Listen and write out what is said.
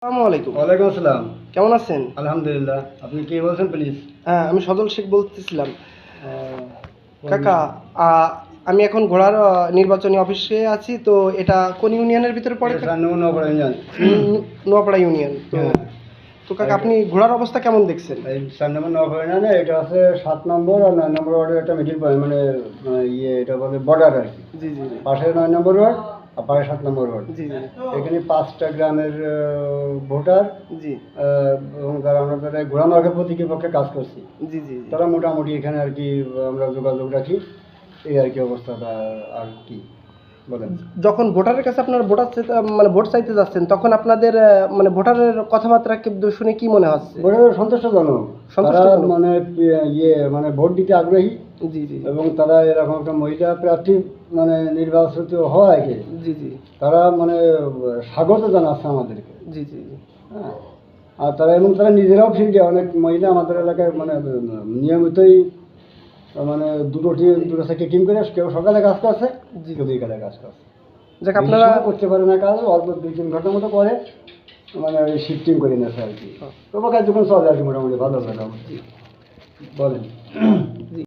আসসালামু আলাইকুম। ওয়ালাইকুম আসসালাম। কেমন আছেন? আলহামদুলিল্লাহ। আপনি কে বলছেন প্লিজ? হ্যাঁ, আমি সজল শেখ বলতেছিলাম। কোন কাকা, আ আমি এখন ঘোড়ার নির্বাচনী অফিসে আছি। তো এটা কোন ইউনিয়নের ভিতরে পড়ে এটা কাকা? ৪ নম্বর নওপাড়া ইউনিয়ন। নোয়াপাড়া ইউনিয়ন। তো হ্যাঁ। তো কাকা, আপনি ঘোড়ার অবস্থা কেমন দেখছেন? এই ৪ নম্বর নওপাড়া ইউনিয়নে এটা আছে ৭ নম্বর আর ৯ নম্বর ওয়ার্ডের একটা মিডল পয়েন্ট মানে এটা বলে বর্ডার আর কি। জি, জি, জি। পাশে ৯ নম্বর ওয়ার্ড আর পাশে ৭ নম্বর ওয়ার্ড। জি, জি, এখানে ৫টা গ্রামের ভোটার জি, এবং যারা আমরা ঘোড়া মার্কা প্রতীকের পক্ষে কাজ করছি। জি, জি, জি। তারা মোটামুটি এখানে আর কি আমরা যোগাযোগ রাখি। এই আর কি অবস্থাটা। আর কি বলেন? যখন ভোটারের কাছে আপনারা ভোট চাইতে যাচ্ছেন, তখন আপনাদের মানে ভোটারের কথাবার্তা শুনে কি মনে হচ্ছে? ভোটার সন্তুষ্টজনক। তারা সন্তুষ্টজনক? মানে মানে ভোট দিতে আগ্রহী জি, জি, এবং তারা এরকম একটা মহিলা প্রার্থী মানে নির্বাচিত হওয়ায় জি, জি, তারা মানে স্বাগত জানাচ্ছে আমাদেরকে। জি, জি, জি। হ্যাঁ। আর তারা নিজেরাও ফিরে যায়। অনেক মহিলা আমাদের এলাকায় মানে নিয়মিতই মানে দুটো থেকে টিম করে কেউ সকালে কাজ করছে, জি। কেউ বিকালে কাজ করছে। যাক, বেশি আপনারা সময় করতে পারে না কাজ, অল্প ২-৩ ঘন্টার মতো করে মানে শিফটিং করে নেছে আর কি। তবু কাজ যখন চলে আর কি মোটামুটি ভালো মোটামুটি। বলেন। জি।